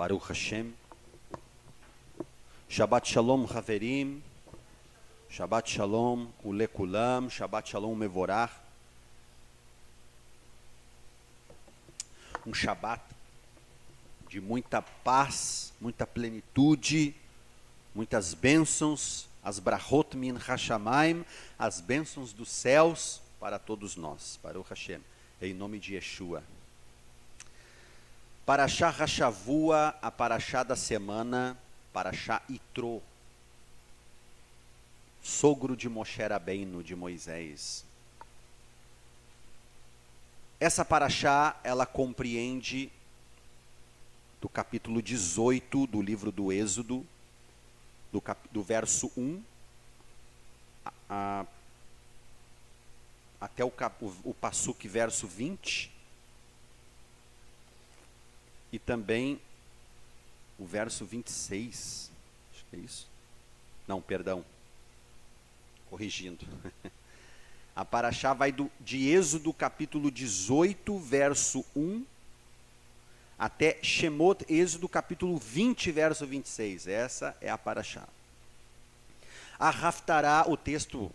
Baruch Hashem. Shabbat Shalom, Haverim. Shabbat Shalom, Ulekulam. Shabbat Shalom, Mevorach. Um Shabbat de muita paz, muita plenitude, muitas bênçãos, as brachot min hashamayim, as bênçãos dos céus para todos nós. Baruch Hashem, em nome de Yeshua. Parashá Hashavua, a Parashá da semana, Parashá Itró, sogro de Moshe Rabbeinu, de Moisés. Essa Parashá, ela compreende do capítulo 18 do livro do Êxodo, do verso 1 até o Passuque verso 20, e também o verso 26, acho que é isso. Não, perdão, corrigindo. A Parashá vai de Êxodo capítulo 18, verso 1, até Shemot, Êxodo capítulo 20, verso 26. Essa é a Parashá. A Haftará, o texto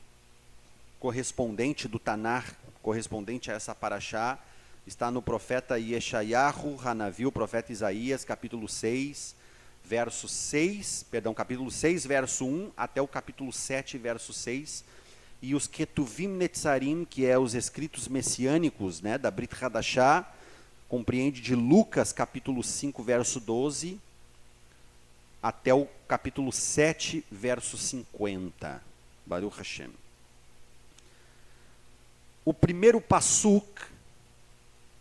correspondente do Tanar, correspondente a essa Parashá, está no profeta Yeshayahu Hanavi, o profeta Isaías, capítulo 6, verso 6, capítulo 6, verso 1, até o capítulo 7, verso 6, e os Ketuvim Netzarim, que é os escritos messiânicos, né, da Brit Hadashah, compreende de Lucas, capítulo 5, verso 12, até o capítulo 7, verso 50. Baruch Hashem. O primeiro Passuk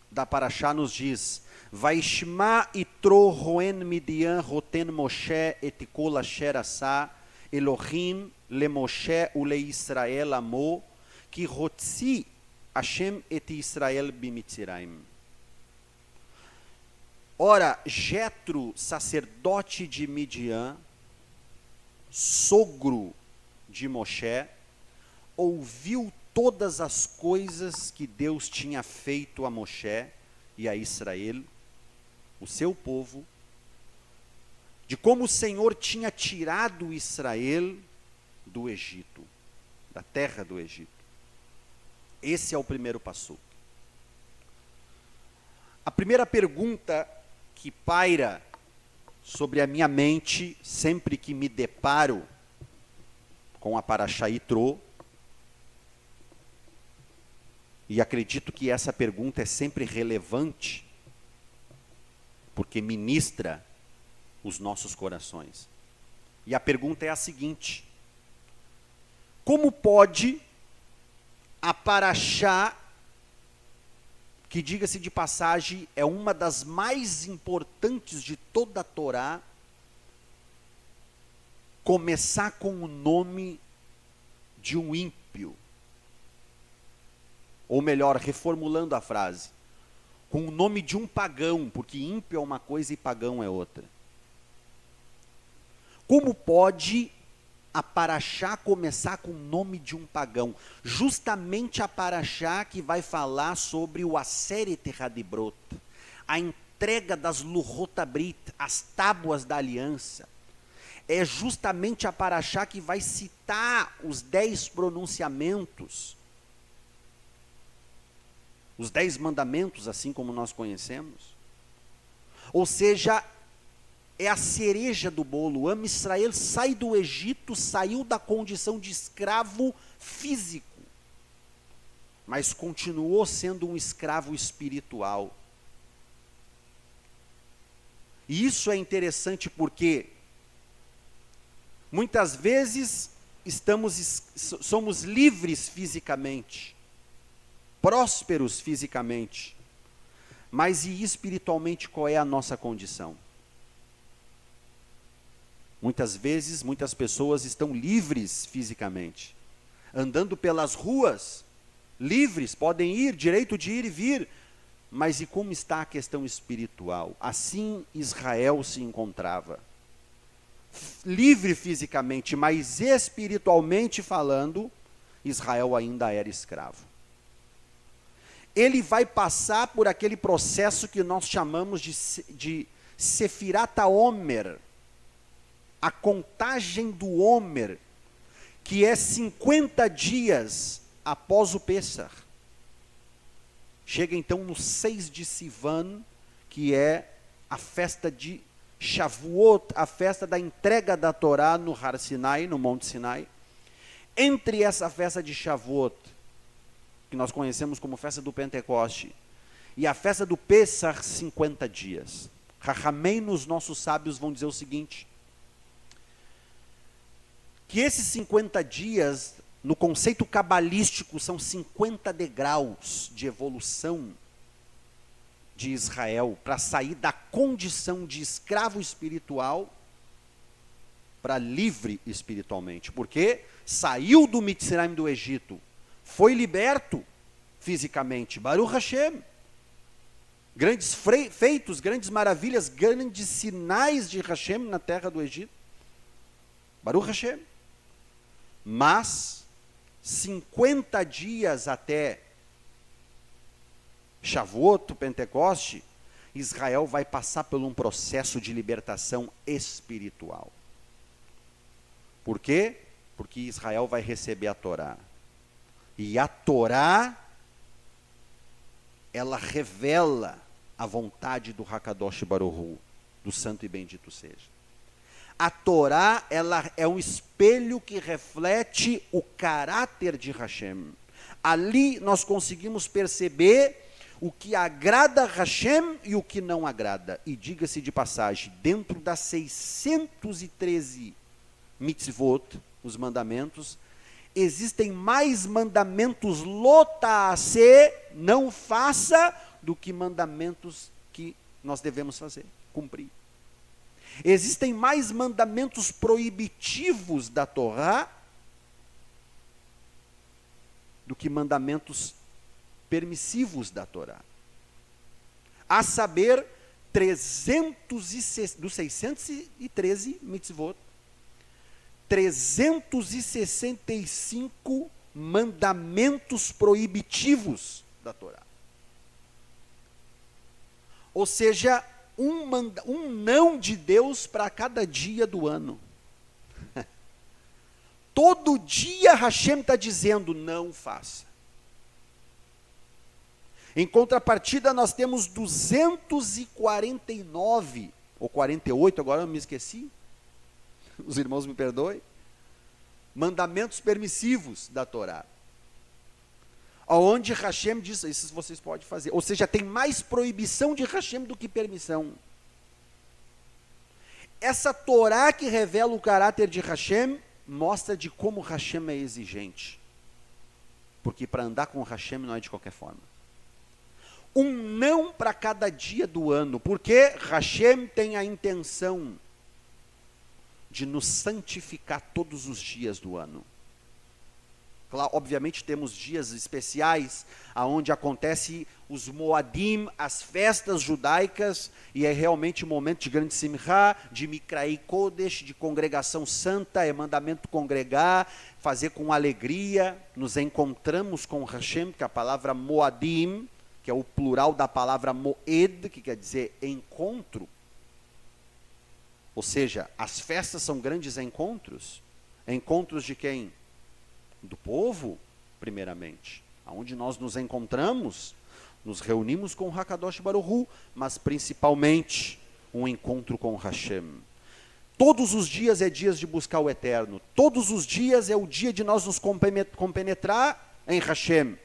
da Parashá nos diz: Vaishma Itró Roen Midian Roten Moshe et kol asher asa Elohim le Moshe ule Israel amo ki hotzi Hashem et Israel bimitzrayim. Ora, Jetro, sacerdote de Midian, sogro de Moshe, ouviu todas as coisas que Deus tinha feito a Moshe e a Israel, o seu povo, de como o Senhor tinha tirado Israel do Egito, da terra do Egito. Esse é o primeiro passo. A primeira pergunta que paira sobre a minha mente sempre que me deparo com a Parashá Itró, e acredito que essa pergunta é sempre relevante, porque ministra os nossos corações. E a pergunta é a seguinte: como pode a Parashá, que, diga-se de passagem, é uma das mais importantes de toda a Torá, começar com o nome de um ímpio? Ou melhor, reformulando a frase, com o nome de um pagão, porque ímpio é uma coisa e pagão é outra. Como pode a Parashá começar com o nome de um pagão? Justamente a Parashá que vai falar sobre o Aseret Hadibrot, a entrega das Luchot Abrit, as tábuas da aliança. É justamente a Parashá que vai citar os 10 pronunciamentos, os 10 mandamentos, assim como nós conhecemos. Ou seja, é a cereja do bolo. O Am Israel sai do Egito, saiu da condição de escravo físico, mas continuou sendo um escravo espiritual. E isso é interessante porque muitas vezes somos livres fisicamente, prósperos fisicamente, mas e espiritualmente qual é a nossa condição? Muitas vezes, muitas pessoas estão livres fisicamente, andando pelas ruas, livres, podem ir, direito de ir e vir, mas e como está a questão espiritual? Assim Israel se encontrava, livre fisicamente, mas espiritualmente falando, Israel ainda era escravo. Ele vai passar por aquele processo que nós chamamos de Sefirat HaOmer, a contagem do Homer, que é 50 dias após o Pessah. Chega então no 6 de Sivan, que é a festa de Shavuot, a festa da entrega da Torá no Har Sinai, no Monte Sinai. Entre essa festa de Shavuot, que nós conhecemos como festa do Pentecoste, e a festa do Pessah, 50 dias. Rahamei, os nossos sábios, vão dizer o seguinte, que esses 50 dias, no conceito cabalístico, são 50 degraus de evolução de Israel, para sair da condição de escravo espiritual para livre espiritualmente. Porque saiu do Mitzrayim, do Egito, foi liberto fisicamente, Baruch Hashem. Grandes feitos, grandes maravilhas, grandes sinais de Hashem na terra do Egito. Baruch Hashem. Mas 50 dias até Shavuot, Pentecoste, Israel vai passar por um processo de libertação espiritual. Por quê? Porque Israel vai receber a Torá. E a Torá, ela revela a vontade do Hakadosh Baruch Hu, do santo e bendito seja. A Torá, ela é um espelho que reflete o caráter de Hashem. Ali nós conseguimos perceber o que agrada a Hashem e o que não agrada. E diga-se de passagem, dentro das 613 mitzvot, os mandamentos, existem mais mandamentos lota a ser, não faça, do que mandamentos que nós devemos fazer, cumprir. Existem mais mandamentos proibitivos da Torá do que mandamentos permissivos da Torá. A saber, dos 613 mitzvot, 365 mandamentos proibitivos da Torá. Ou seja, um não de Deus para cada dia do ano. Todo dia Hashem está dizendo, não faça. Em contrapartida, nós temos 249, ou 48, agora eu me esqueci, os irmãos me perdoem, mandamentos permissivos da Torá. Onde Hashem diz, isso vocês podem fazer. Ou seja, tem mais proibição de Hashem do que permissão. Essa Torá que revela o caráter de Hashem, mostra de como Hashem é exigente. Porque para andar com Hashem não é de qualquer forma. Um não para cada dia do ano, porque Hashem tem a intenção de nos santificar todos os dias do ano. Claro, obviamente temos dias especiais, onde acontece os Moadim, as festas judaicas, e é realmente um momento de grande simcha, de Mikrai Kodesh, de congregação santa, é mandamento congregar, fazer com alegria, nos encontramos com Hashem, que é a palavra Moadim, que é o plural da palavra Moed, que quer dizer encontro. Ou seja, as festas são grandes encontros. Encontros de quem? Do povo, primeiramente. Onde nós nos encontramos, nos reunimos com o Hakadosh Baruch Hu, mas principalmente um encontro com Hashem. Todos os dias é dias de buscar o eterno. Todos os dias é o dia de nós nos compenetrar em Hashem.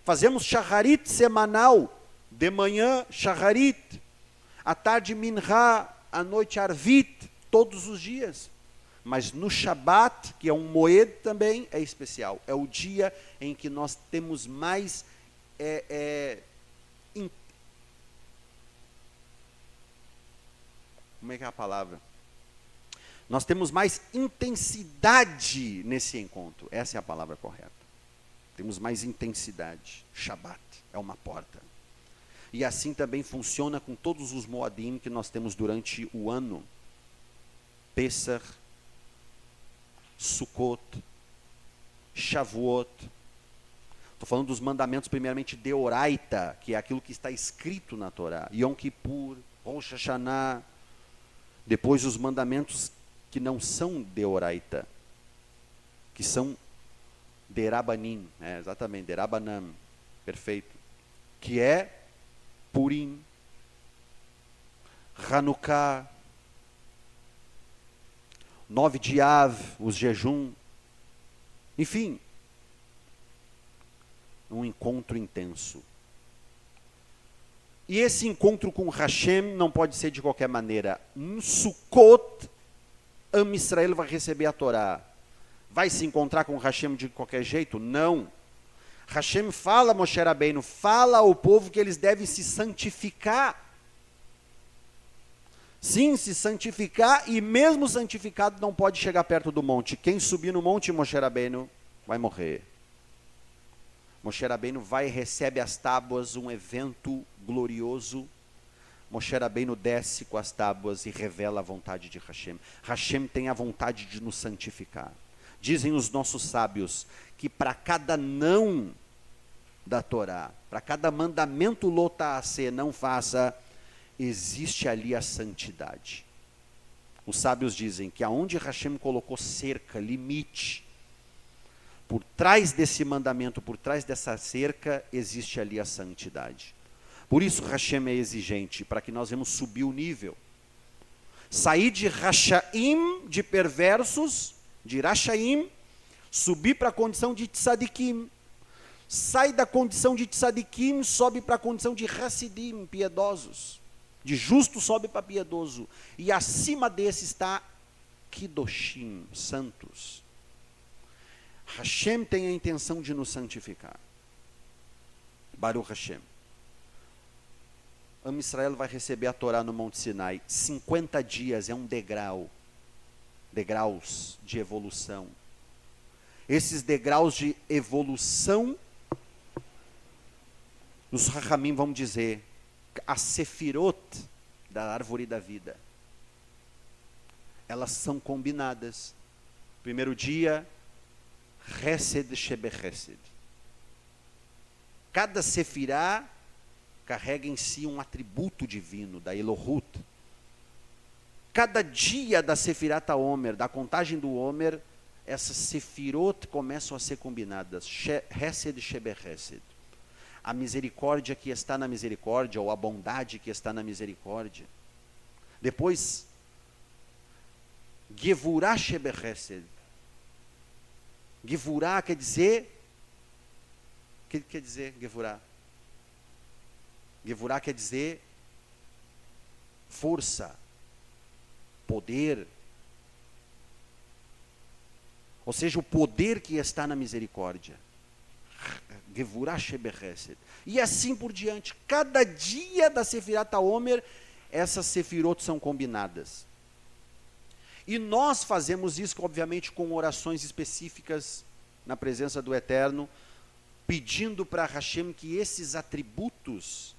Fazemos shacharit semanal, de manhã shacharit, à tarde minha, à noite arvit, todos os dias. Mas no Shabat, que é um moed também, é especial. É o dia em que nós temos mais como é que é a palavra? Nós temos mais intensidade nesse encontro. Essa é a palavra correta. Temos mais intensidade. Shabat é uma porta. E assim também funciona com todos os moadim que nós temos durante o ano. Pessah, Sukkot, Shavuot. Estou falando dos mandamentos primeiramente de Oraita, que é aquilo que está escrito na Torá. Yom Kippur, Rosh Hashanah, depois os mandamentos que não são deoraita, que são derabanim, exatamente, derabanam, perfeito, que é Purim, Hanukkah, 9 de Av, os jejum, enfim, um encontro intenso. E esse encontro com Hashem não pode ser de qualquer maneira. Em Sukkot, Am Israel vai receber a Torá. Vai se encontrar com Hashem de qualquer jeito? Não. Hashem fala a Moshe Rabbeinu, fala ao povo que eles devem se santificar. Sim, se santificar, e mesmo santificado não pode chegar perto do monte. Quem subir no monte, Moshe Rabbeinu, vai morrer. Moshe Rabbeinu vai e recebe as tábuas, um evento glorioso. Moshe Rabbeinu desce com as tábuas e revela a vontade de Hashem. Hashem tem a vontade de nos santificar. Dizem os nossos sábios que para cada não da Torá, para cada mandamento lota a ser, não faça, existe ali a santidade. Os sábios dizem que aonde Hashem colocou cerca, limite, por trás desse mandamento, por trás dessa cerca, existe ali a santidade. Por isso Hashem é exigente, para que nós vamos subir o nível. Sair de Rashaim, de perversos, de Rashaim, subir para a condição de Tzadikim. Sai da condição de Tzadikim, sobe para a condição de Hassidim, piedosos. De justo sobe para piedoso. E acima desse está Kiddoshim, santos. Hashem tem a intenção de nos santificar. Baruch Hashem. Am Israel vai receber a Torá no Monte Sinai. 50 dias é um degrau. Degraus de evolução. Esses degraus de evolução, os Rahamim vão dizer, a Sefirot da árvore da vida, elas são combinadas. Primeiro dia, Chesed Shebe Chesed. Cada Sefirá carrega em si um atributo divino, da Elohut. Cada dia da Sefirat HaOmer, da contagem do Homer, essas Sefirot começam a ser combinadas. Chesed Shebe Chesed. A misericórdia que está na misericórdia, ou a bondade que está na misericórdia. Depois, Gevurah Shebe Chesed. Gevurah quer dizer... O que quer dizer Gevurah? Gevurah quer dizer força, poder. Ou seja, o poder que está na misericórdia. Gevurah Shebe Chesed. E assim por diante. Cada dia da Sefirat HaOmer, essas Sefirot são combinadas. E nós fazemos isso, obviamente, com orações específicas na presença do Eterno, pedindo para Hashem que esses atributos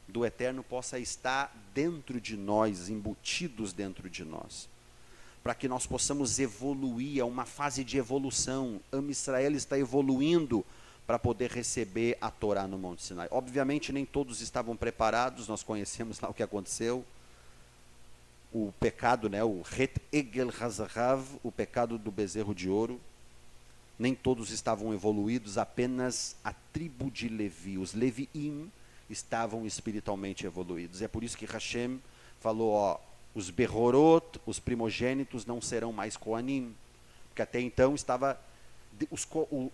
do Eterno possam estar dentro de nós, embutidos dentro de nós, para que nós possamos evoluir, é uma fase de evolução. Am Israel está evoluindo para poder receber a Torá no Monte Sinai. Obviamente nem todos estavam preparados, nós conhecemos lá o que aconteceu. O pecado, o Het Egel Hazarav, o pecado do bezerro de ouro. Nem todos estavam evoluídos, apenas a tribo de Levi, os Leviim, estavam espiritualmente evoluídos. É por isso que Hashem falou, os Behorot, os primogênitos, não serão mais Koanim. Porque até então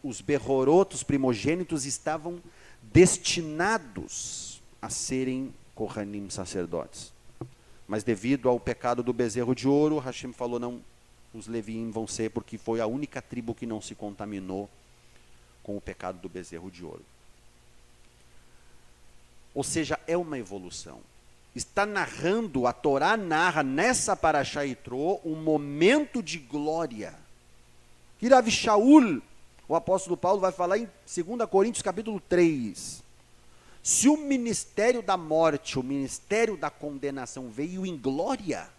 os Behorot, os primogênitos, estavam destinados a serem Kohanim, sacerdotes. Mas devido ao pecado do bezerro de ouro, Hashem falou, não, os Leviim vão ser, porque foi a única tribo que não se contaminou com o pecado do bezerro de ouro. Ou seja, é uma evolução. Está narrando, a Torá narra nessa Parashá Yitro um momento de glória. Que Rav Shaul, o apóstolo Paulo vai falar em 2 Coríntios capítulo 3. Se o ministério da morte, o ministério da condenação veio em glória,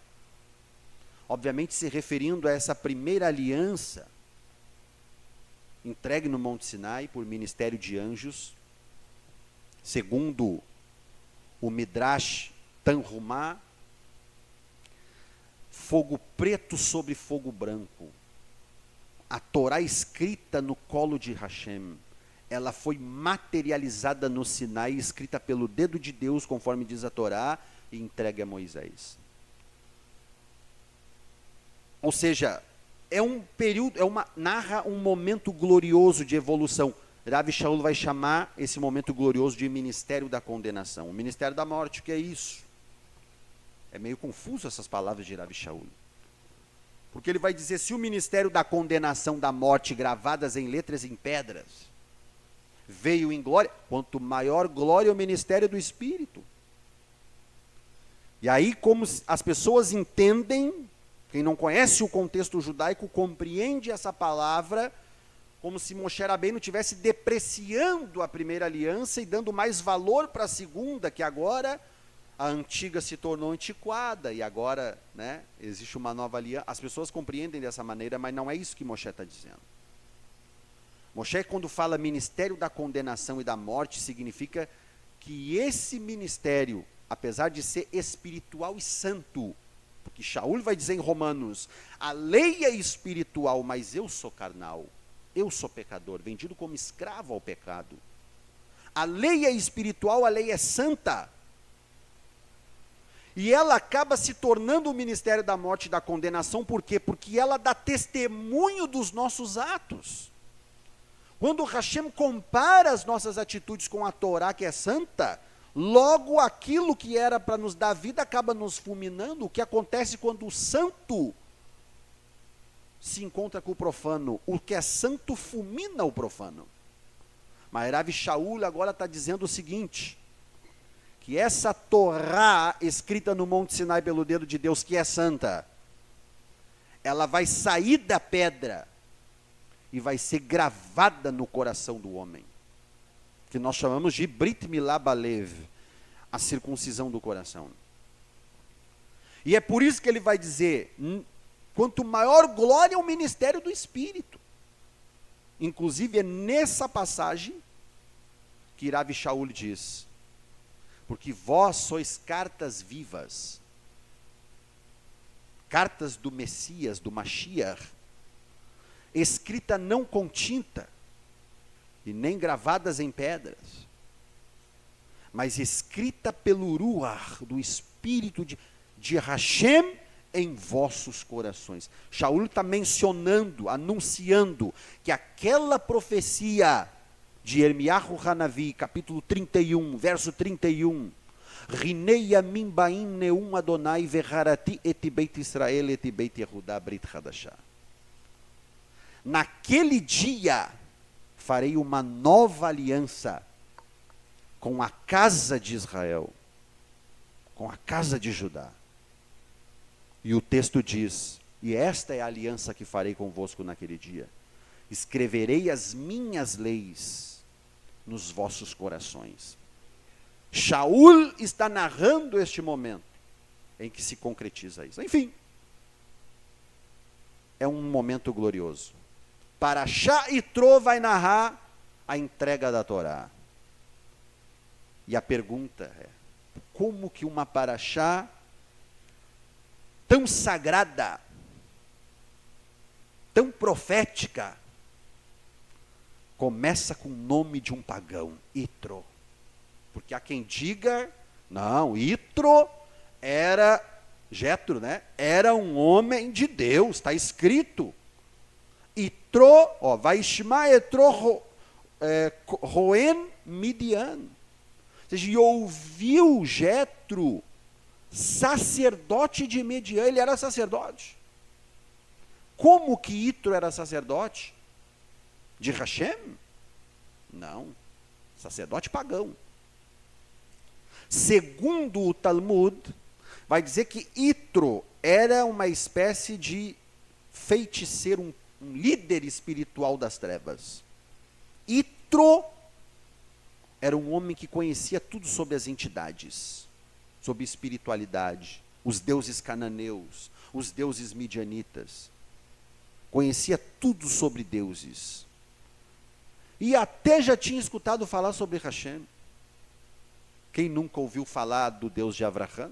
obviamente se referindo a essa primeira aliança, entregue no Monte Sinai por ministério de anjos, segundo o Midrash Tanhumá, fogo preto sobre fogo branco. A Torá escrita no colo de Hashem, ela foi materializada no Sinai, escrita pelo dedo de Deus, conforme diz a Torá, e entregue a Moisés. Ou seja, é um período, narra um momento glorioso de evolução. Rav Shaul vai chamar esse momento glorioso de ministério da condenação. O ministério da morte, o que é isso? É meio confuso essas palavras de Rav Shaul. Porque ele vai dizer, se o ministério da condenação da morte, gravadas em letras em pedras, veio em glória, quanto maior glória o ministério do Espírito. E aí, como as pessoas entendem, quem não conhece o contexto judaico, compreende essa palavra como se Moshe Rabbeinu estivesse depreciando a primeira aliança e dando mais valor para a segunda, que agora a antiga se tornou antiquada e agora, né, existe uma nova aliança. As pessoas compreendem dessa maneira, mas não é isso que Moshe está dizendo. Moshe, quando fala ministério da condenação e da morte, significa que esse ministério, apesar de ser espiritual e santo, porque Shaul vai dizer em Romanos, a lei é espiritual, mas eu sou carnal, eu sou pecador, vendido como escravo ao pecado. A lei é espiritual, a lei é santa. E ela acaba se tornando o ministério da morte e da condenação, por quê? Porque ela dá testemunho dos nossos atos. Quando Hashem compara as nossas atitudes com a Torá, que é santa, logo aquilo que era para nos dar vida acaba nos fulminando. O que acontece quando o santo se encontra com o profano? O que é santo fulmina o profano. Mas Rav Shaul agora está dizendo o seguinte, que essa Torá escrita no Monte Sinai pelo dedo de Deus, que é santa, ela vai sair da pedra e vai ser gravada no coração do homem, que nós chamamos de Brit Milá Balev, a circuncisão do coração. E é por isso que ele vai dizer, quanto maior glória é o ministério do Espírito. Inclusive é nessa passagem que Rav Shaul diz, porque vós sois cartas vivas, cartas do Messias, do Mashiach, escrita não com tinta, e nem gravadas em pedras, mas escrita pelo Ruach, do Espírito de Hashem, em vossos corações. Shaul está mencionando, anunciando, que aquela profecia de Irmiyahu Hanavi, capítulo 31, verso 31, Rinei Yamim Baim Neum Adonai Veharati et Beit Israel et Beit Yehuda Brit Hadashah. Naquele dia farei uma nova aliança com a casa de Israel, com a casa de Judá. E o texto diz, e esta é a aliança que farei convosco naquele dia, escreverei as minhas leis nos vossos corações. Shaul está narrando este momento em que se concretiza isso. Enfim, é um momento glorioso. Parashá Yitro vai narrar a entrega da Torá. E a pergunta é, como que uma Parashá tão sagrada, tão profética, começa com o nome de um pagão, Yitro? Porque há quem diga, não, Yitro era, Jetro, né? Era um homem de Deus, está escrito. Yitro, ó, Vaishma Yitro Roen Midian. Ou seja, e ouviu Jetro, sacerdote de Midian, ele era sacerdote. Como que Yitro era sacerdote? De Hashem? Não, sacerdote pagão. Segundo o Talmud, vai dizer que Yitro era uma espécie de feiticeiro, um líder espiritual das trevas. Yitro era um homem que conhecia tudo sobre as entidades, sobre espiritualidade, os deuses cananeus, os deuses midianitas. Conhecia tudo sobre deuses. E até já tinha escutado falar sobre Hashem. Quem nunca ouviu falar do Deus de Abraão?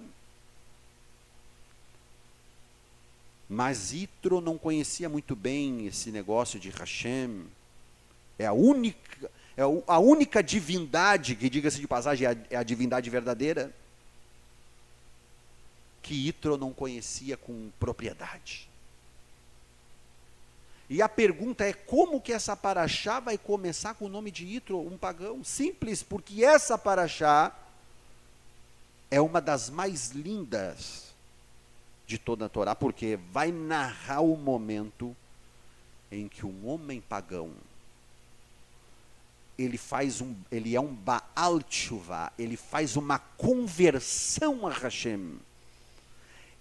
Mas Yitro não conhecia muito bem esse negócio de Hashem. É a única divindade, que diga-se de passagem, é a divindade verdadeira, que Yitro não conhecia com propriedade. E a pergunta é, como que essa paraxá vai começar com o nome de Yitro, um pagão? Simples, porque essa paraxá é uma das mais lindas de toda a Torá, porque vai narrar o momento em que um homem pagão, ele é um Baal Teshuvah, ele faz uma conversão a Hashem.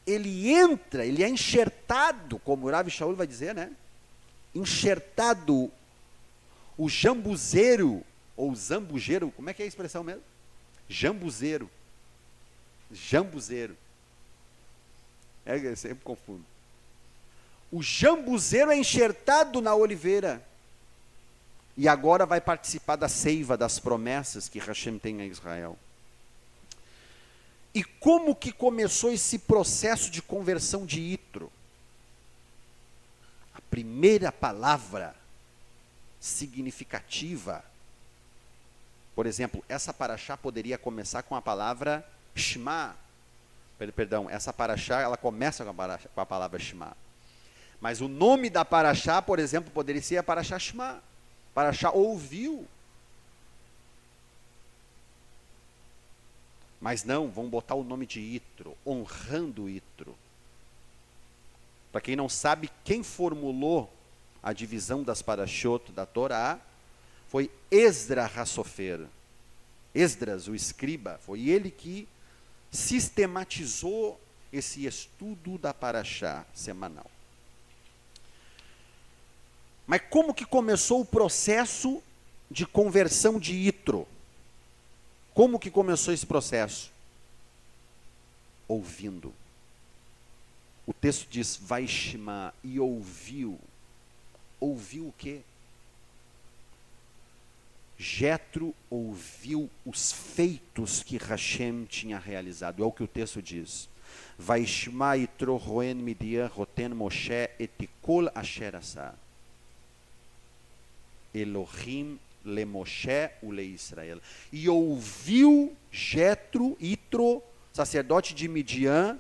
Ele entra, ele é enxertado, como o Rav Shaul vai dizer, né? Enxertado, o jambuzeiro, ou zambujeiro, como é que é a expressão mesmo? Jambuzeiro. Eu sempre confundo. O jambuzeiro é enxertado na oliveira. E agora vai participar da seiva das promessas que Hashem tem a Israel. E como que começou esse processo de conversão de Yitro? A primeira palavra significativa, por exemplo, essa paraxá poderia começar com a palavra Shema. Perdão, essa paraxá, ela começa com a palavra Shema. Mas o nome da paraxá, por exemplo, poderia ser a paraxá Shema. Paraxá ouviu. Mas não, vão botar o nome de Yitro, honrando Yitro. Para quem não sabe, quem formulou a divisão das parashot da Torá foi Esdra Hassofer. Esdras, o escriba, foi ele que sistematizou esse estudo da paraxá semanal. Mas como que começou o processo de conversão de Yitro? Como que começou esse processo? Ouvindo. O texto diz, vai Shema, e ouviu. Ouviu o quê? Jetro ouviu os feitos que Hashem tinha realizado. É o que o texto diz. Vai Shema Yitro roen midian roten Moshe etikol asher asa. Elohim le Moshe u le Israel. E ouviu Jetro, Yitro, sacerdote de Midian,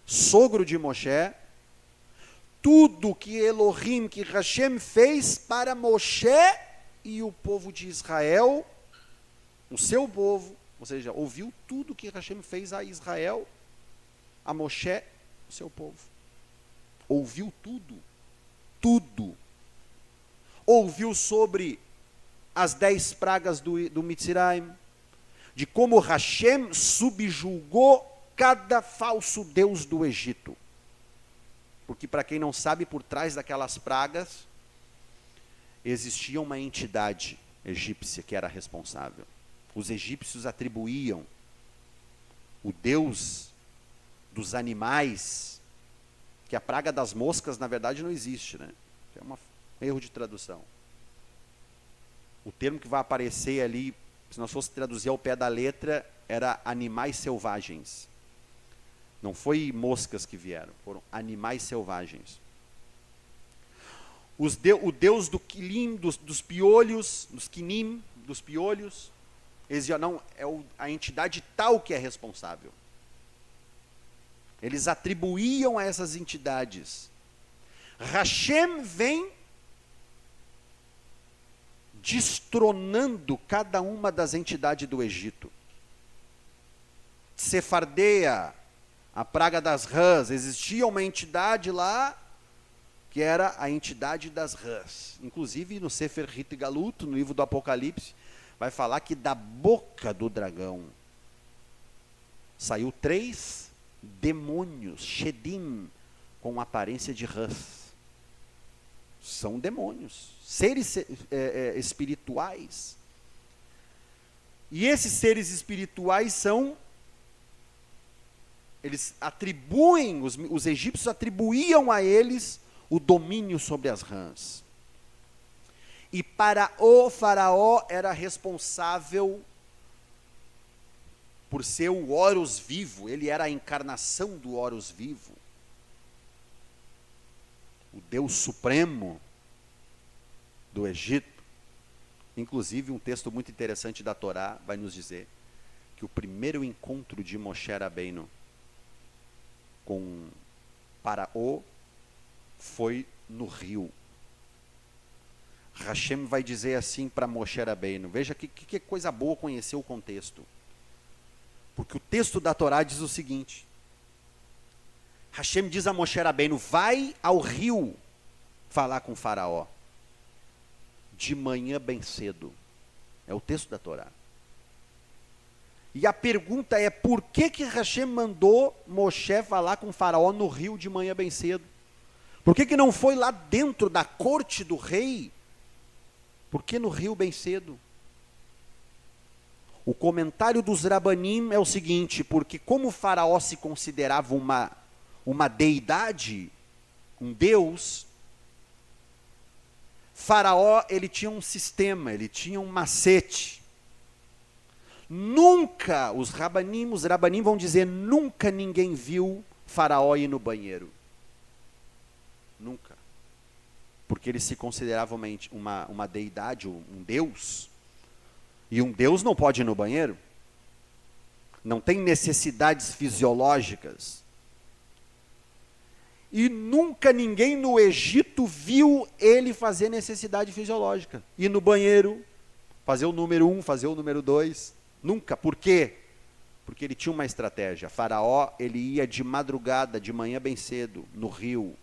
sogro de Moshe, tudo que Elohim, que Hashem fez para Moshe e o povo de Israel, o seu povo, ou seja, ouviu tudo que Hashem fez a Israel, a Moshe, o seu povo. Ouviu tudo, tudo. Ouviu sobre as 10 pragas do Mitzrayim, de como Hashem subjugou cada falso deus do Egito. Porque, para quem não sabe, por trás daquelas pragas, existia uma entidade egípcia que era responsável. Os egípcios atribuíam o deus dos animais, que a praga das moscas, na verdade, não existe, né? É um erro de tradução. O termo que vai aparecer ali, se nós fosse traduzir ao pé da letra, era animais selvagens. Não foi moscas que vieram, foram animais selvagens. O deus do quilim, dos piolhos, dos quinim, dos piolhos, eles já não, é a entidade tal que é responsável. Eles atribuíam a essas entidades. Hashem vem destronando cada uma das entidades do Egito. Sefardeia, a praga das rãs, existia uma entidade lá, que era a entidade das rãs. Inclusive no Sefer Hit Galut, no livro do Apocalipse, vai falar que da boca do dragão saiu 3 demônios, Shedim, com aparência de rãs. São demônios, seres espirituais. E esses seres espirituais eles atribuem, os egípcios atribuíam a eles o domínio sobre as rãs. E para o faraó era responsável por ser o Horus vivo, ele era a encarnação do Horus vivo, o Deus supremo do Egito. Inclusive, um texto muito interessante da Torá vai nos dizer que o primeiro encontro de Moshe Rabbeinu com Faraó foi no rio. Hashem vai dizer assim para Moshe Rabbeinu, veja que coisa boa conhecer o contexto. Porque o texto da Torá diz o seguinte, Hashem diz a Moshe Rabbeinu, vai ao rio falar com Faraó, de manhã bem cedo. É o texto da Torá. E a pergunta é, por que Hashem mandou Moshe falar com Faraó no rio de manhã bem cedo? Por que não foi lá dentro da corte do rei? Por que no rio bem cedo? O comentário dos Rabanim é o seguinte, porque como Faraó se considerava uma deidade, um deus, Faraó, ele tinha um sistema, ele tinha um macete. Nunca, os Rabanim vão dizer, nunca ninguém viu Faraó ir no banheiro. Nunca. Porque ele se considerava uma deidade, um deus. E um deus não pode ir no banheiro. Não tem necessidades fisiológicas. E nunca ninguém no Egito viu ele fazer necessidade fisiológica. Ir no banheiro, fazer o número 1, fazer o número 2. Nunca. Por quê? Porque ele tinha uma estratégia. Faraó, ele ia de madrugada, de manhã bem cedo, no rio,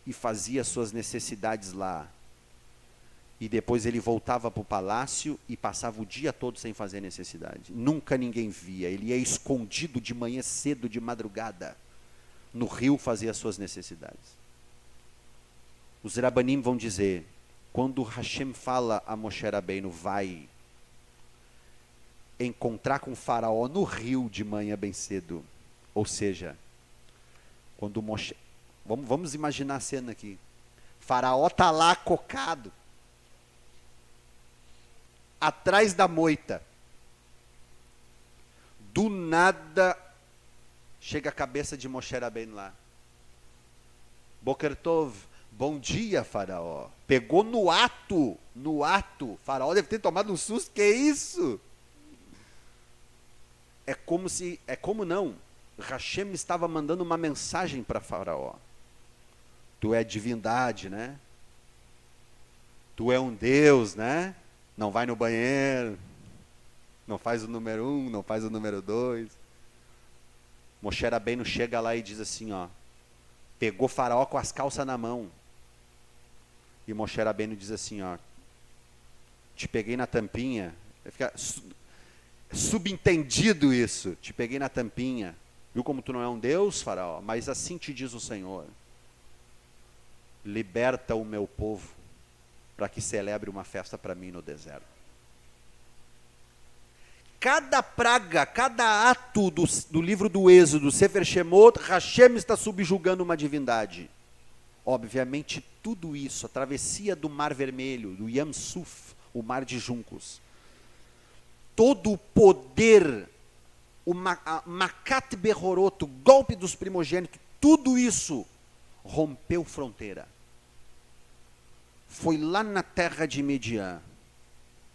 e fazia suas necessidades lá. E depois ele voltava para o palácio e passava o dia todo sem fazer necessidade. Nunca ninguém via. Ele ia escondido de manhã cedo, de madrugada, no rio fazer as suas necessidades. Os Rabanim vão dizer, quando Hashem fala a Moshe Rabbeinu, vai encontrar com Faraó no rio de manhã bem cedo. Ou seja, quando Moshe... Vamos imaginar a cena aqui. Faraó está lá cocado, atrás da moita. Do nada, chega a cabeça de Moshe Rabbeinu lá. Boker Tov, bom dia, Faraó. Pegou no ato. Faraó deve ter tomado um susto, que isso? Hashem estava mandando uma mensagem para Faraó. Tu é divindade, né? Tu é um Deus, né? Não vai no banheiro, não faz o número 1, não faz o número 2. Moshe Rabbeinu chega lá e diz assim, ó, pegou Faraó com as calças na mão. E Moshe Rabbeinu diz assim, ó, te peguei na tampinha. Fica subentendido isso, te peguei na tampinha. Viu como tu não é um Deus, Faraó? Mas assim te diz o Senhor. Liberta o meu povo, para que celebre uma festa para mim no deserto. Cada praga, cada ato do livro do Êxodo, Sefer Shemot, Hashem está subjugando uma divindade. Obviamente, tudo isso, a travessia do Mar Vermelho, do Yam Suf, o Mar de Juncos, todo o poder, o Makat Behorot, o golpe dos primogênitos, tudo isso rompeu fronteira. Foi lá na terra de Midian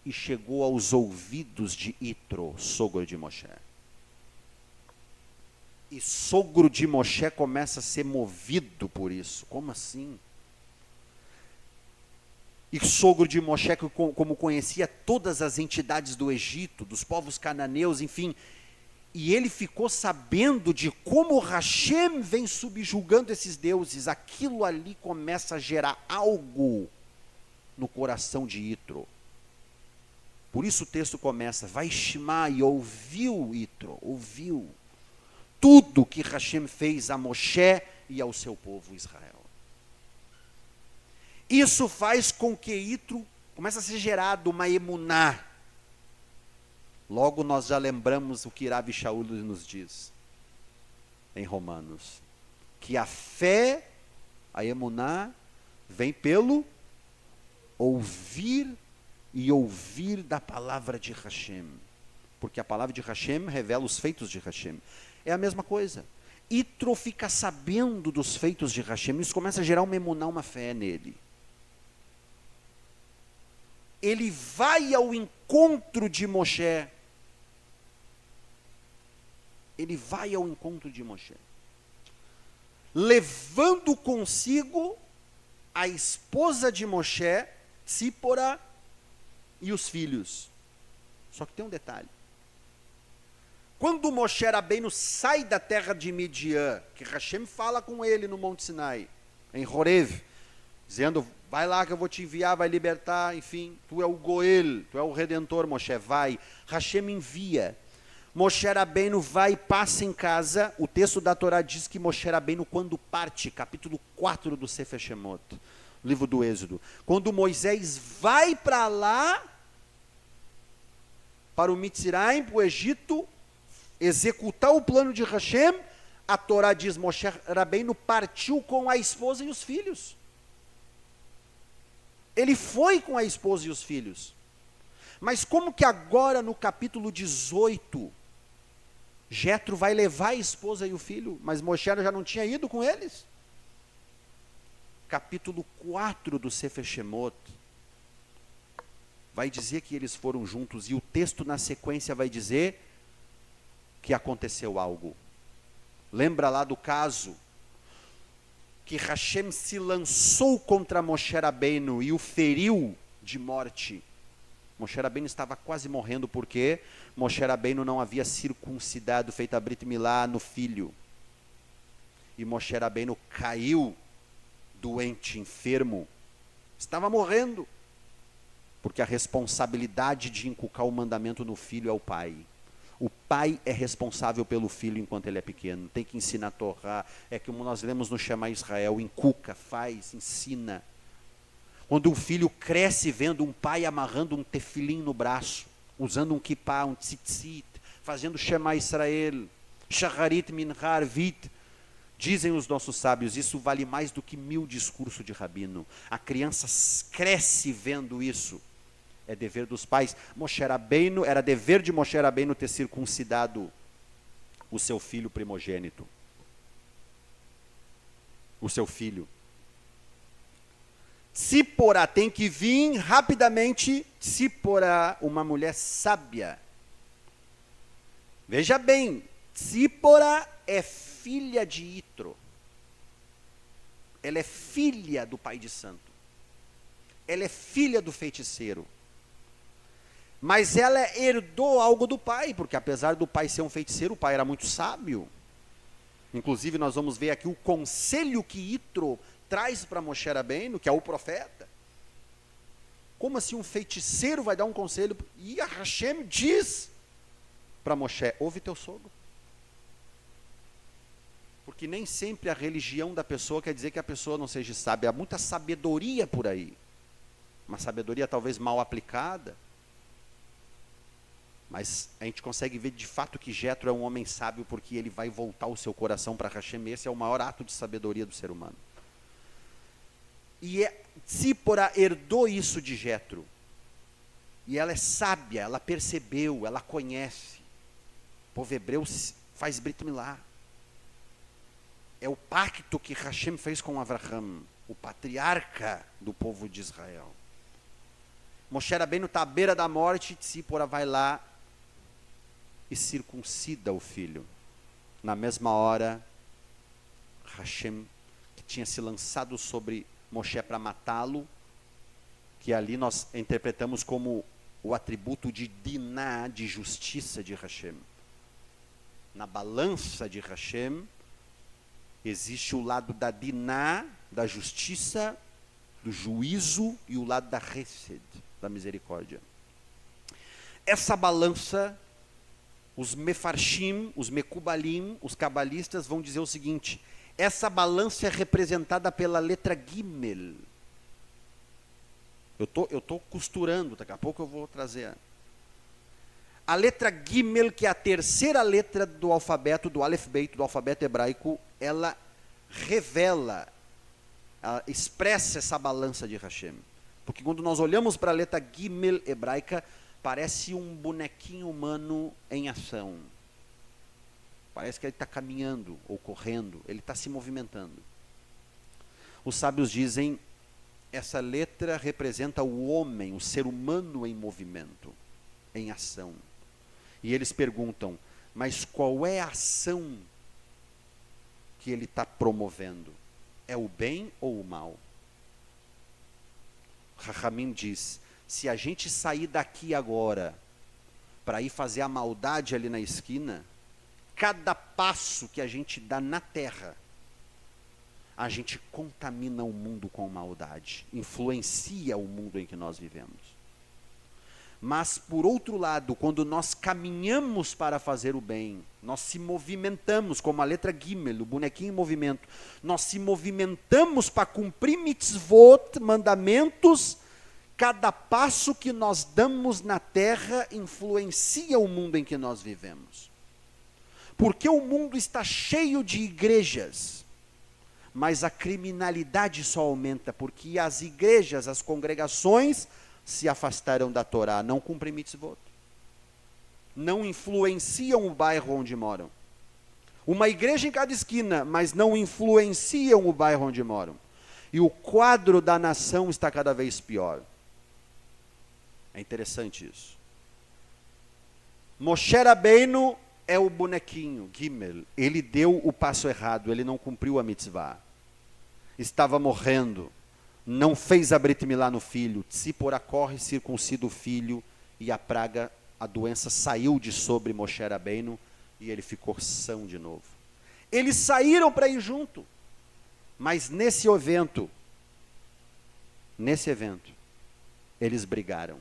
e chegou aos ouvidos de Itro, sogro de Moshe. E sogro de Moshe começa a ser movido por isso. Como assim? E sogro de Moshe, como conhecia todas as entidades do Egito, dos povos cananeus, enfim, e ele ficou sabendo de como Hashem vem subjugando esses deuses, aquilo ali começa a gerar algo no coração de Itro. Por isso o texto começa, vai Shema, e ouviu Itro, ouviu tudo que Hashem fez a Moshe e ao seu povo Israel. Isso faz com que Itro comece a ser gerado uma emuná. Logo nós já lembramos o que Rabi Shaul nos diz em Romanos, que a fé, a emuná, vem pelo ouvir e ouvir da palavra de Hashem. porque a palavra de Hashem revela os feitos de Hashem. É a mesma coisa. Yitro fica sabendo dos feitos de Hashem, isso começa a gerar uma emuná, uma fé nele. Ele vai ao encontro de Moshe. Ele vai ao encontro de Moshe, levando consigo a esposa de Moshe, Tzipora, e os filhos. Só que tem um detalhe. Quando Moshe Rabbeinu sai da terra de Midian, que Hashem fala com ele no Monte Sinai, em Horev, dizendo, vai lá que eu vou te enviar, vai libertar, enfim, tu é o Goel, tu é o Redentor, Moshe, vai. Hashem envia. Moshe Rabbeinu vai e passa em casa. O texto da Torá diz que Moshe Rabbeinu, quando parte, capítulo 4 do Sefer Shemot, livro do Êxodo, quando Moisés vai para lá, para o Mitzrayim, para o Egito, executar o plano de Hashem, a Torá diz, Moshe Rabbeinu partiu com a esposa e os filhos. Ele foi com a esposa e os filhos. Mas como que agora no capítulo 18, Jetro vai levar a esposa e o filho, mas Moshe já não tinha ido com eles? Capítulo 4 do Sefer Shemot vai dizer que eles foram juntos, e o texto na sequência vai dizer que aconteceu algo. Lembra lá do caso que Hashem se lançou contra Moshe Rabbeinu e o feriu de morte. Moshe Rabbeinu estava quase morrendo porque Moshe Rabbeinu não havia circuncidado, feito a Brit Milá no filho. E Moshe Rabbeinu caiu doente, enfermo. Estava morrendo. Porque a responsabilidade de inculcar o mandamento no filho é o pai. O pai é responsável pelo filho enquanto ele é pequeno. Tem que ensinar a Torá. É como nós lemos no Shema Israel. Inculca, faz, ensina. Quando um filho cresce vendo um pai amarrando um tefilim no braço, usando um kippah, um tzitzit, fazendo Shema Israel, Shacharit Minhar Vit, dizem os nossos sábios, isso vale mais do que 1000 discursos de rabino. A criança cresce vendo isso. É dever dos pais. Moshe Rabbeinu, era dever de Moshe Rabbeinu ter circuncidado o seu filho primogênito. O seu filho. Tzipora tem que vir rapidamente. Tzipora, uma mulher sábia. Veja bem, Tzipora é filha de Yitro. Ela é filha do pai de santo. Ela é filha do feiticeiro. Mas ela herdou algo do pai, porque apesar do pai ser um feiticeiro, o pai era muito sábio. Inclusive nós vamos ver aqui o conselho que Yitro traz para Moshe Rabbeinu, que é o profeta. Como assim um feiticeiro vai dar um conselho? E a Hashem diz para Moshe, ouve teu sogro. Porque nem sempre a religião da pessoa quer dizer que a pessoa não seja sábia. Há muita sabedoria por aí. Uma sabedoria talvez mal aplicada. Mas a gente consegue ver de fato que Jetro é um homem sábio porque ele vai voltar o seu coração para Hashem. Esse é o maior ato de sabedoria do ser humano. E Tzipora herdou isso de Jetro. E ela é sábia, ela percebeu, ela conhece. O povo hebreu faz Brit Milá. É o pacto que Hashem fez com Avraham, o patriarca do povo de Israel. Moshe Rabbeinu está à beira da morte, Tzipora vai lá e circuncida o filho. Na mesma hora, Hashem, que tinha se lançado sobre Moshe para matá-lo, que ali nós interpretamos como o atributo de Diná, de justiça de Hashem. Na balança de Hashem, existe o lado da Diná, da justiça, do juízo, e o lado da Hesed, da misericórdia. Essa balança, os mefarshim, os mekubalim, os cabalistas vão dizer o seguinte, essa balança é representada pela letra Gimel. Eu tô costurando, daqui a pouco eu vou trazer. A letra Gimel, que é a terceira letra do alfabeto, do Aleph Beit, do alfabeto hebraico, ela revela, ela expressa essa balança de Hashem. Porque quando nós olhamos para a letra Gimel hebraica, parece um bonequinho humano em ação. Parece que ele está caminhando ou correndo, ele está se movimentando. Os sábios dizem, essa letra representa o homem, o ser humano em movimento, em ação. E eles perguntam, mas qual é a ação que ele está promovendo? É o bem ou o mal? Rahamim diz, se a gente sair daqui agora para ir fazer a maldade ali na esquina, cada passo que a gente dá na terra, a gente contamina o mundo com maldade, influencia o mundo em que nós vivemos. Mas, por outro lado, quando nós caminhamos para fazer o bem, nós se movimentamos, como a letra Gimel, o bonequinho em movimento, nós se movimentamos para cumprir mitzvot, mandamentos, cada passo que nós damos na terra influencia o mundo em que nós vivemos. Porque o mundo está cheio de igrejas, mas a criminalidade só aumenta, porque as igrejas, as congregações, se afastaram da Torá, não cumprem mitzvot, não influenciam o bairro onde moram. Uma igreja em cada esquina, mas não influenciam o bairro onde moram. E o quadro da nação está cada vez pior. É interessante isso. Moshe Rabbeinu é o bonequinho, Gimel. Ele deu o passo errado, ele não cumpriu a mitzvah. Estava morrendo. Não fez a Brit Milá no filho, Tzipora corre, circuncida o filho, e a praga, a doença saiu de sobre Moshe Rabbeinu, e ele ficou são de novo. Eles saíram para ir junto, mas nesse evento, eles brigaram.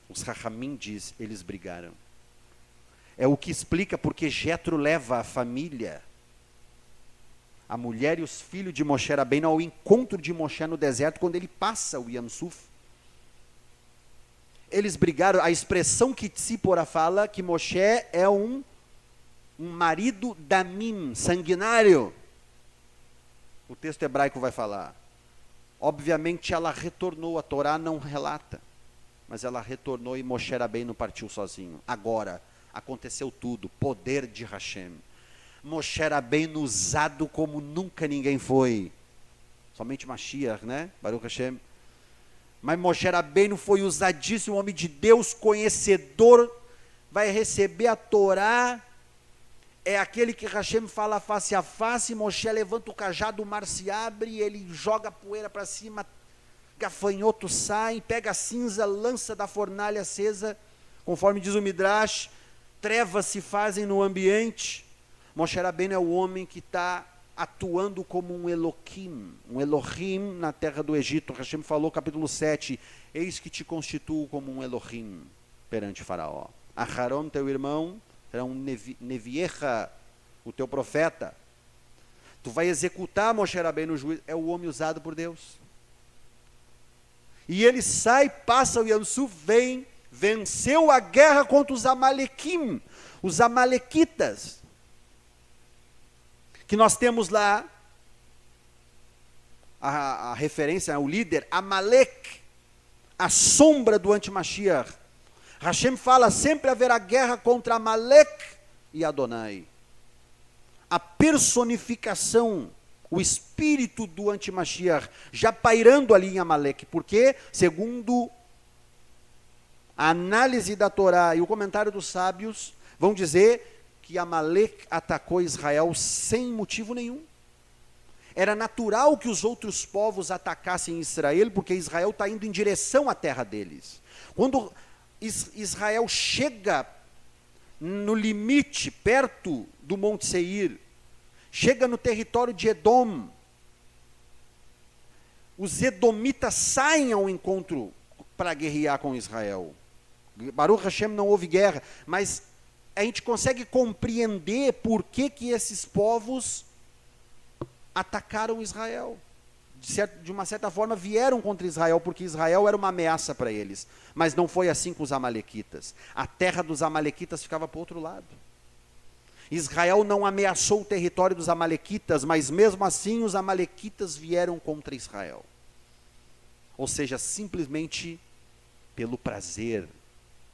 Os Rahamim diz, eles brigaram. É o que explica porque Jetro leva a família, a mulher e os filhos de Moshe Rabbeinu ao encontro de Moshe no deserto, quando ele passa o Yam Suf. Eles brigaram, a expressão que Tzipora fala, que Moshe é um marido damim, sanguinário. O texto hebraico vai falar. Obviamente ela retornou, a Torá não relata, mas ela retornou e Moshe Rabbeinu partiu sozinho. Agora, aconteceu tudo, poder de Hashem. Moshe Rabbeinu usado como nunca ninguém foi. Somente Mashiach, né? Baruch Hashem. Mas Moshe Rabbeinu foi usadíssimo, homem de Deus, conhecedor, vai receber a Torá. É aquele que Hashem fala face a face, Moshe levanta o cajado, o mar se abre, ele joga a poeira para cima, gafanhoto sai, pega a cinza, lança da fornalha acesa, conforme diz o Midrash, trevas se fazem no ambiente. Moshe Rabbeinu é o homem que está atuando como um Elohim na terra do Egito. Hashem falou, capítulo 7, eis que te constituo como um Elohim perante Faraó. Aharon, teu irmão, será um Neviecha, o teu profeta. Tu vai executar Moshe Rabbeinu no juízo, é o homem usado por Deus. E ele sai, passa o Yam Suf, vem, venceu a guerra contra os Amalequim, os Amalequitas, que nós temos lá, a referência, o líder, Amalek, a sombra do anti-Mashiach. Hashem fala, sempre haverá guerra contra Amalek e Adonai. A personificação, o espírito do anti-Mashiach, já pairando ali em Amalek, porque, segundo a análise da Torá e o comentário dos sábios, vão dizer que Amalek atacou Israel sem motivo nenhum. Era natural que os outros povos atacassem Israel, porque Israel está indo em direção à terra deles. Quando Israel chega no limite, perto do Monte Seir, chega no território de Edom, os edomitas saem ao encontro para guerrear com Israel. Baruch Hashem, não houve guerra, mas a gente consegue compreender por que esses povos atacaram Israel. De uma certa forma, vieram contra Israel, porque Israel era uma ameaça para eles. Mas não foi assim com os Amalequitas. A terra dos Amalequitas ficava para o outro lado. Israel não ameaçou o território dos Amalequitas, mas mesmo assim os Amalequitas vieram contra Israel. Ou seja, simplesmente pelo prazer,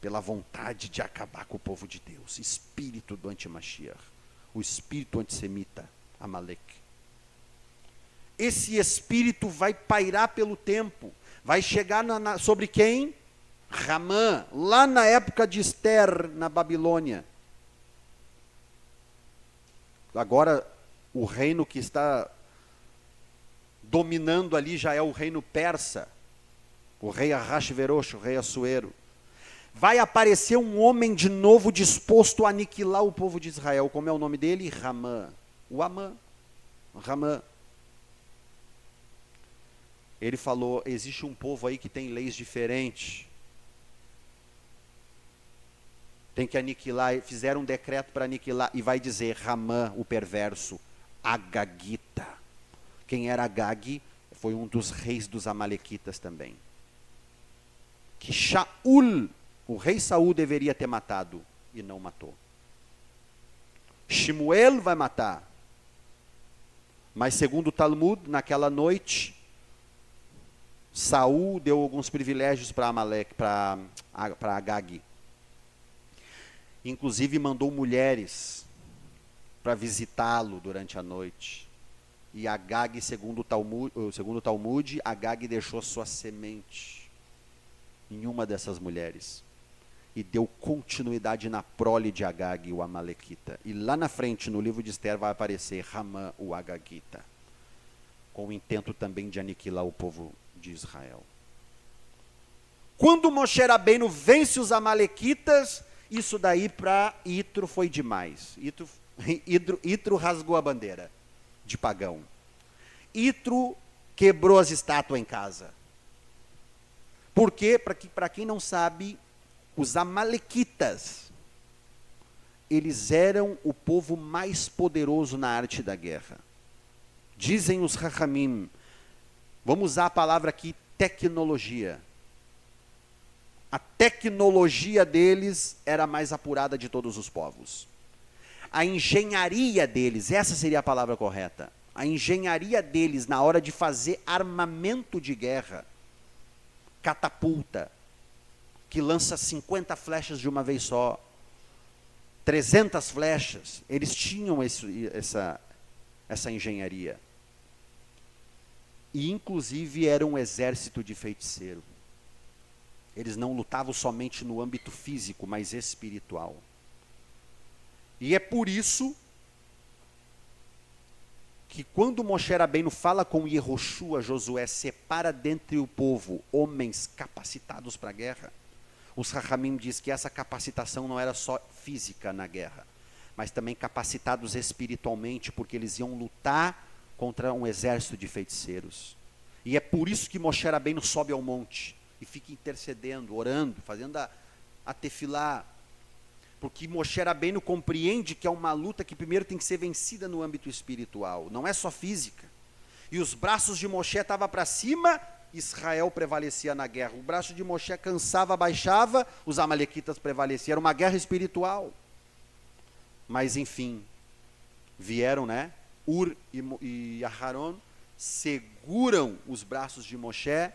pela vontade de acabar com o povo de Deus. Espírito do anti-Mashiach, o espírito antissemita, Amalek. Esse espírito vai pairar pelo tempo, vai chegar sobre quem? Ramã, lá na época de Esther, na Babilônia. Agora, o reino que está dominando ali já é o reino persa, o rei Ahasverosh, o rei Assuero. Vai aparecer um homem de novo disposto a aniquilar o povo de Israel. Como é o nome dele? Ramã. O Amã. Ramã. Ele falou, existe um povo aí que tem leis diferentes. Tem que aniquilar, fizeram um decreto para aniquilar, e vai dizer, Ramã, o perverso, Agagita. Quem era Agag foi um dos reis dos amalequitas também. Que Shaul, o rei Saul, deveria ter matado, e não matou. Shemuel vai matar. Mas segundo o Talmud, naquela noite, Saul deu alguns privilégios para Amalek, para Agag. Inclusive mandou mulheres para visitá-lo durante a noite. E Agag, segundo o Talmud, Agag deixou sua semente em uma dessas mulheres. E deu continuidade na prole de Agag, o amalequita. E lá na frente, no livro de Esther, vai aparecer Ramã, o Agagita. Com o intento também de aniquilar o povo de Israel. Quando Moshe Rabbeinu vence os amalequitas, isso daí para Itro foi demais. Itro rasgou a bandeira de pagão. Itro quebrou as estátuas em casa. Por quê? Para quem não sabe, os amalequitas, eles eram o povo mais poderoso na arte da guerra. Dizem os Chachamim, vamos usar a palavra aqui, tecnologia. A tecnologia deles era a mais apurada de todos os povos. A engenharia deles, essa seria a palavra correta. A engenharia deles na hora de fazer armamento de guerra, catapulta, que lança 50 flechas de uma vez só, 300 flechas, eles tinham essa engenharia. E inclusive era um exército de feiticeiro. Eles não lutavam somente no âmbito físico, mas espiritual. E é por isso que quando Moshe Rabbeinu fala com Yehoshua, Josué, separa dentre o povo homens capacitados para a guerra, os Chachamim diz que essa capacitação não era só física na guerra, mas também capacitados espiritualmente, porque eles iam lutar contra um exército de feiticeiros. E é por isso que Moshe Rabbeinu sobe ao monte e fica intercedendo, orando, fazendo a tefilá, porque Moshe Rabbeinu compreende que é uma luta que primeiro tem que ser vencida no âmbito espiritual, não é só física. E os braços de Moshe estavam para cima, Israel prevalecia na guerra. O braço de Moshe cansava, baixava, os amalequitas prevaleciam. Era uma guerra espiritual. Mas enfim, vieram, né? Ur e Aharon seguram os braços de Moshe,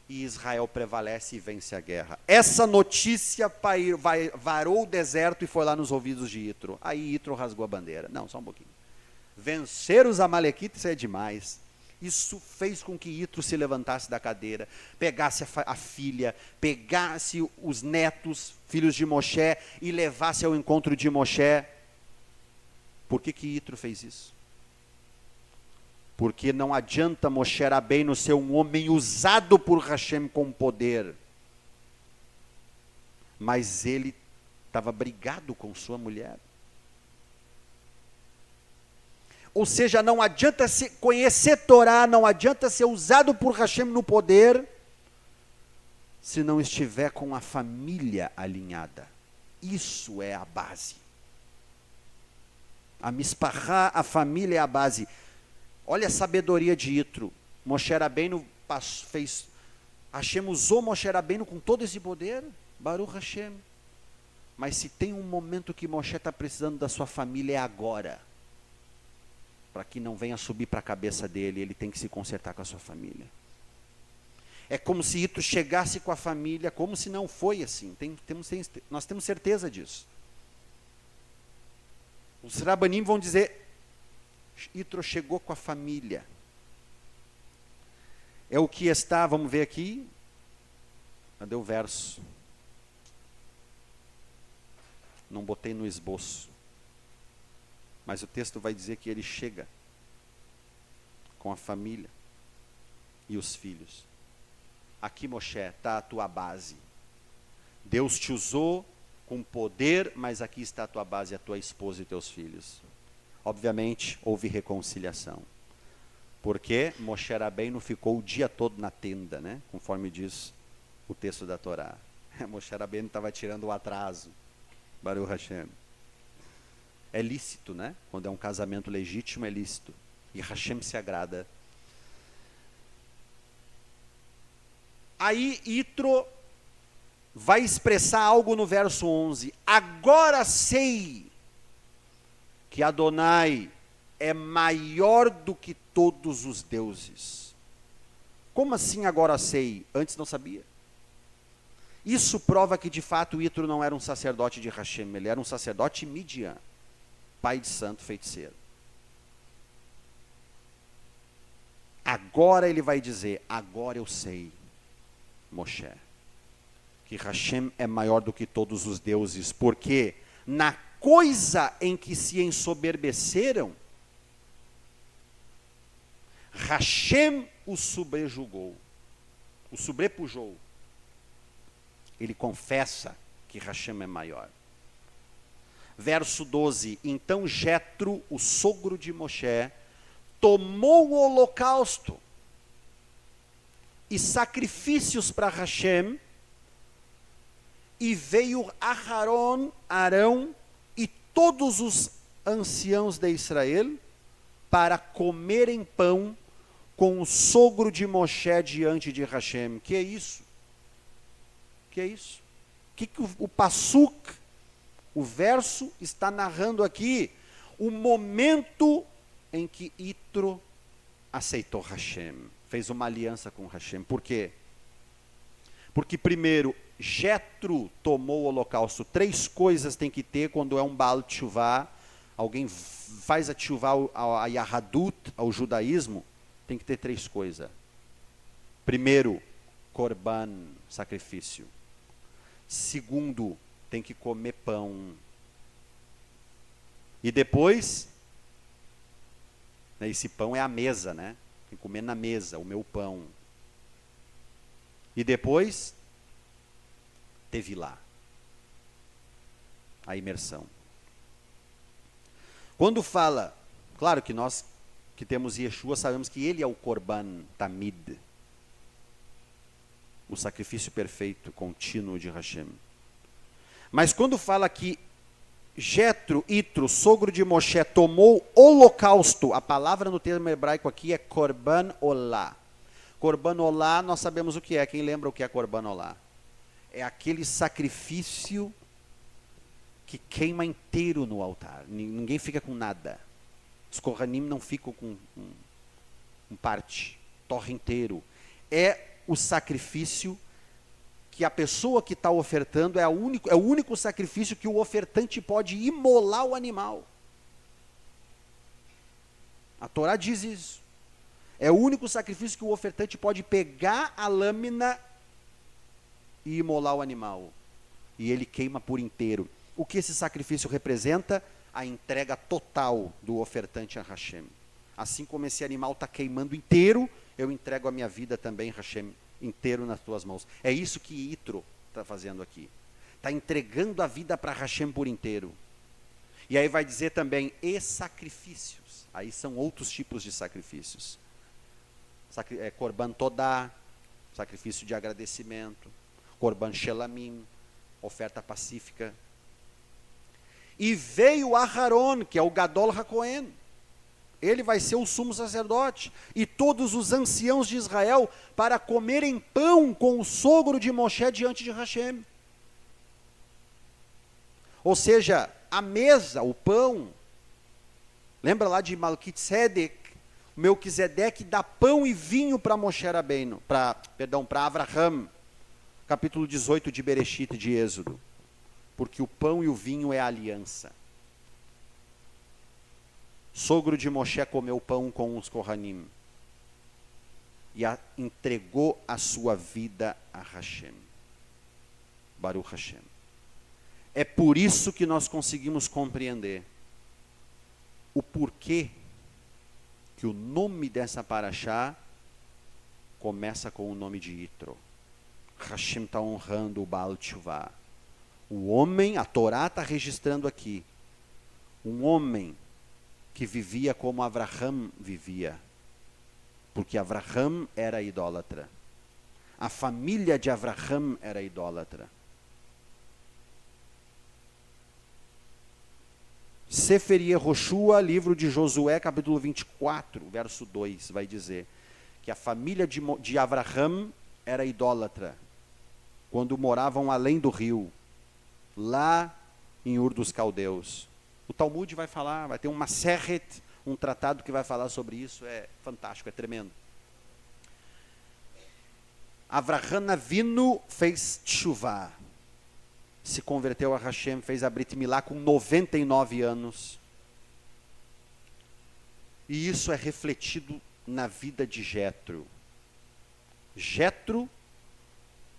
e Israel prevalece e vence a guerra. Essa notícia varou o deserto e foi lá nos ouvidos de Itro. Aí Itro rasgou a bandeira. Não, só um pouquinho. Vencer os amalequitas é demais. Isso fez com que Itro se levantasse da cadeira, pegasse a filha, pegasse os netos, filhos de Moshe, e levasse ao encontro de Moshe. Por que Itro fez isso? Porque não adianta Moshe Rabbeinu ser um homem usado por Hashem com poder. Mas ele estava brigado com sua mulher. Ou seja, não adianta conhecer Torá, não adianta ser usado por Hashem no poder, se não estiver com a família alinhada. Isso é a base. A mispachá, a família é a base. Olha a sabedoria de Itro. Moshe Rabbeinu fez... Hashem usou Moshe Rabbeinu com todo esse poder. Baruch Hashem. Mas se tem um momento que Moshe está precisando da sua família, é agora. Para que não venha subir para a cabeça dele, ele tem que se consertar com a sua família. É como se Yitro chegasse com a família, como se não foi assim. Nós temos certeza disso. Os Rabanim vão dizer, Yitro chegou com a família. É o que está, vamos ver aqui. Cadê o verso? Não botei no esboço. Mas o texto vai dizer que ele chega com a família e os filhos. Aqui, Moshe, está a tua base. Deus te usou com poder, mas aqui está a tua base, a tua esposa e teus filhos. Obviamente, houve reconciliação. Porque Moshe Rabbeinu ficou o dia todo na tenda, né? Conforme diz o texto da Torá. Moshe Rabbeinu estava tirando o atraso. Baruch Hashem. É lícito, né? Quando é um casamento legítimo, é lícito. E Hashem se agrada. Aí Yitro vai expressar algo no verso 11. Agora sei que Adonai é maior do que todos os deuses. Como assim agora sei? Antes não sabia. Isso prova que de fato Yitro não era um sacerdote de Hashem, ele era um sacerdote Midian, pai de santo feiticeiro. Agora ele vai dizer, agora eu sei, Moshe, que Hashem é maior do que todos os deuses, porque na coisa em que se ensoberbeceram, Hashem o sobrejugou, o sobrepujou. Ele confessa que Hashem é maior. Verso 12, então Jetro, o sogro de Moshe, tomou o holocausto e sacrifícios para Hashem, e veio Arão e todos os anciãos de Israel para comerem pão com o sogro de Moshe diante de Hashem. Que é isso? Que é isso? Que o Passuk, o verso, está narrando aqui? O momento em que Yitro aceitou Hashem, fez uma aliança com Hashem. Por quê? Porque primeiro, Jetro tomou o holocausto. 3 coisas tem que ter quando é um Baal Teshuvah. Alguém faz a Teshuvah, a Yahadut, ao judaísmo, tem que ter 3 coisas. Primeiro, Korban, sacrifício. Segundo, tem que comer pão. E depois, esse pão é a mesa, né? Tem que comer na mesa, o meu pão. E depois, teve lá a imersão. Quando fala, claro que nós que temos Yeshua sabemos que ele é o Korban Tamid, o sacrifício perfeito, contínuo de Hashem. Mas quando fala que Jetro, Yitro, sogro de Moshe, tomou holocausto, a palavra no termo hebraico aqui é Korban Olá. Korban Olá, nós sabemos o que é. Quem lembra o que é Korban Olá? É aquele sacrifício que queima inteiro no altar. Ninguém fica com nada. Os Kohanim não ficam com parte, torre inteiro. É o sacrifício que a pessoa que está ofertando é o único sacrifício que o ofertante pode imolar o animal. A Torá diz isso. É o único sacrifício que o ofertante pode pegar a lâmina e imolar o animal. E ele queima por inteiro. O que esse sacrifício representa? A entrega total do ofertante a Hashem. Assim como esse animal está queimando inteiro, eu entrego a minha vida também, Hashem, inteiro nas tuas mãos. É isso que Yitro está fazendo aqui. Está entregando a vida para Hashem por inteiro. E aí vai dizer também, e sacrifícios. Aí são outros tipos de sacrifícios. Korban Todá, sacrifício de agradecimento. Korban Shelamim, oferta pacífica. E veio Aharon, que é o Gadol HaKohen. Ele vai ser o sumo sacerdote. E todos os anciãos de Israel para comerem pão com o sogro de Moshe diante de Hashem. Ou seja, a mesa, o pão. Lembra lá de Malquitzedek? Melquisedeque dá pão e vinho para Moshe Rabbeinu, para Avraham, capítulo 18 de Bereshit, de Êxodo, porque o pão e o vinho é a aliança. Sogro de Moshe comeu pão com os Kohanim e entregou a sua vida a Hashem. Baruch Hashem. É por isso que nós conseguimos compreender o porquê que o nome dessa paraxá começa com o nome de Yitro. Hashem está honrando o Baal Teshuvah. O homem, a Torá está registrando aqui, um homem que vivia como Avraham vivia, porque Avraham era idólatra. A família de Avraham era idólatra. Sefer Yehoshua, livro de Josué, capítulo 24, verso 2, vai dizer que a família de Avraham era idólatra, quando moravam além do rio, lá em Ur dos Caldeus. O Talmud vai falar, vai ter uma Maseret, um tratado que vai falar sobre isso, é fantástico, é tremendo. Avraham Avinu fez teshuvah, se converteu a Hashem, fez a Brit Milá com 99 anos. E isso é refletido na vida de Jetro. Jetro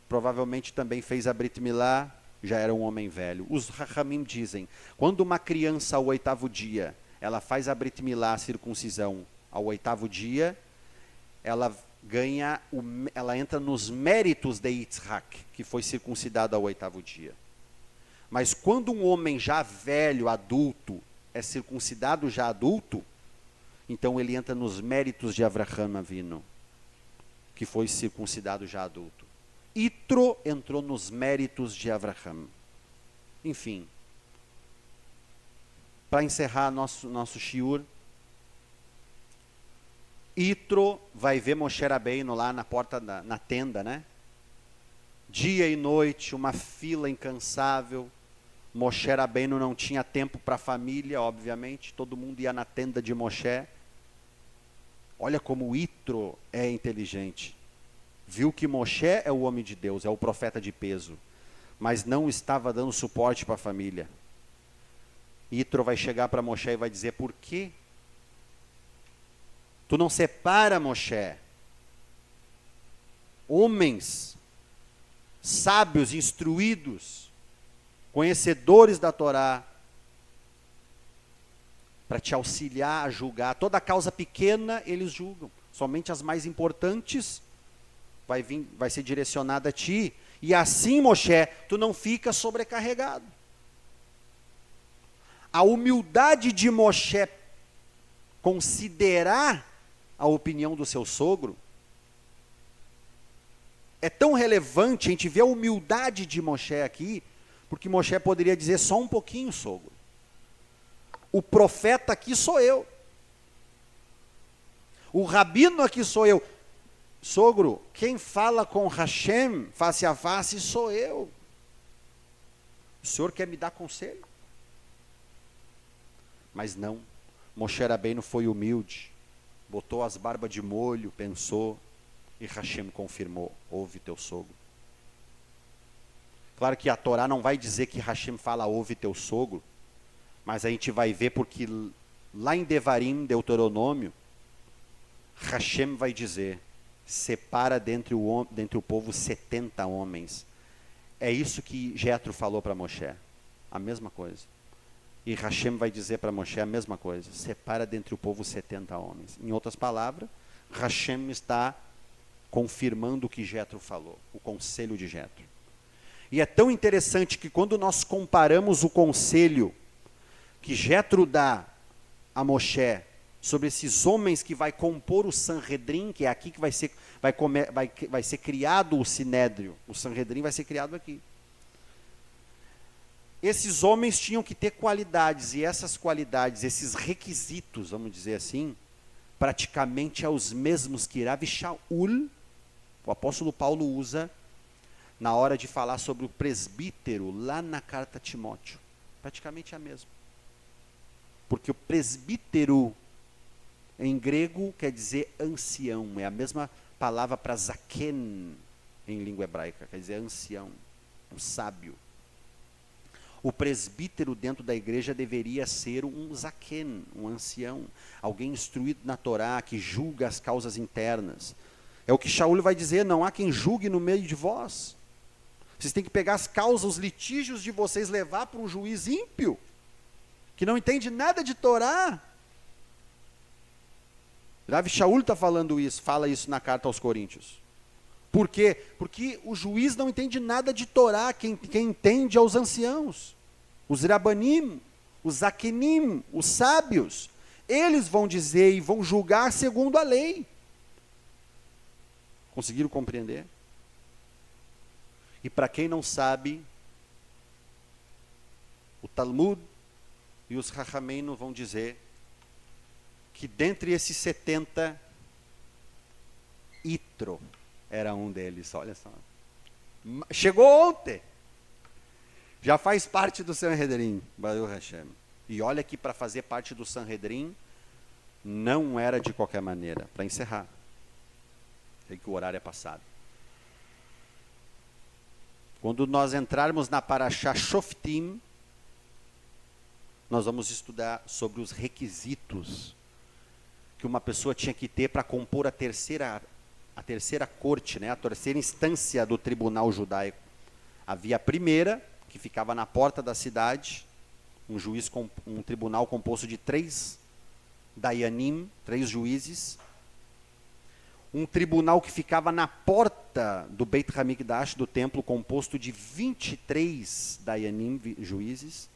provavelmente também fez a Brit Milá, já era um homem velho. Os Rachamim dizem, quando uma criança ao 8º dia, ela faz a Brit Milá, a circuncisão, ao 8º dia, ela entra nos méritos de Yitzhak, que foi circuncidado ao 8º dia. Mas quando um homem já velho, adulto, é circuncidado já adulto, então ele entra nos méritos de Avraham Avinu, que foi circuncidado já adulto. Yitro entrou nos méritos de Avraham. Enfim, para encerrar nosso shiur, Yitro vai ver Moshe Rabbeinu lá na porta, na tenda, né? Dia e noite, uma fila incansável. Moshe Rabbeinu não tinha tempo para a família, obviamente. Todo mundo ia na tenda de Moshe. Olha como o Yitro é inteligente. Viu que Moshe é o homem de Deus, é o profeta de peso, mas não estava dando suporte para a família. Yitro vai chegar para Moshe e vai dizer, por quê? Tu não separa, Moshe, homens sábios, instruídos, conhecedores da Torá, para te auxiliar a julgar. Toda causa pequena eles julgam, somente as mais importantes vai ser direcionada a ti. E assim, Moshe, tu não fica sobrecarregado. A humildade de Moshe considerar a opinião do seu sogro é tão relevante. A gente vê a humildade de Moshe aqui, porque Moshe poderia dizer, só um pouquinho, sogro. O profeta aqui sou eu. O rabino aqui sou eu. Sogro, quem fala com Hashem face a face sou eu. O senhor quer me dar conselho? Mas não. Moshe Rabbeinu foi humilde, botou as barbas de molho, pensou, e Hashem confirmou, ouve teu sogro. Claro que a Torá não vai dizer que Hashem fala, ouve teu sogro, mas a gente vai ver porque lá em Devarim, Deuteronômio, Hashem vai dizer, separa dentre o povo 70 homens. É isso que Jetro falou para Moshe, a mesma coisa. E Hashem vai dizer para Moshe a mesma coisa, separa dentre o povo 70 homens. Em outras palavras, Hashem está confirmando o que Jetro falou, o conselho de Jetro. E é tão interessante que quando nós comparamos o conselho que Jetro dá a Moshe sobre esses homens que vai compor o Sanhedrin, que é aqui que vai ser criado o Sinédrio. O Sanhedrin vai ser criado aqui. Esses homens tinham que ter qualidades, e essas qualidades, esses requisitos, vamos dizer assim, praticamente é os mesmos que Rav Shaul, o apóstolo Paulo usa na hora de falar sobre o presbítero, lá na carta a Timóteo. Praticamente é a mesma. Porque o presbítero, em grego quer dizer ancião, é a mesma palavra para zaken em língua hebraica, quer dizer ancião, um sábio. O presbítero dentro da igreja deveria ser um zaken, um ancião, alguém instruído na Torá, que julga as causas internas. É o que Shaul vai dizer, não há quem julgue no meio de vós. Vocês têm que pegar as causas, os litígios de vocês, levar para um juiz ímpio, que não entende nada de Torá. Rav Shaul está falando isso, fala isso na carta aos Coríntios. Por quê? Porque o juiz não entende nada de Torá, quem entende é os anciãos, os rabanim, os zakenim, os sábios. Eles vão dizer e vão julgar segundo a lei. Conseguiram compreender? E para quem não sabe, o Talmud e os Chachamim vão dizer que dentre esses 70, Itro era um deles, olha só. Chegou ontem. Já faz parte do Sanhedrin, Baruch Hashem. E olha que para fazer parte do Sanhedrin, não era de qualquer maneira. Para encerrar. Sei que o horário é passado. Quando nós entrarmos na Parashá Shoftim, nós vamos estudar sobre os requisitos que uma pessoa tinha que ter para compor a terceira corte, né, a terceira instância do tribunal judaico. Havia a primeira, que ficava na porta da cidade, um tribunal composto de 3 dayanim, 3 juízes. Um tribunal que ficava na porta do Beit HaMikdash, do templo, composto de 23 dayanim, juízes.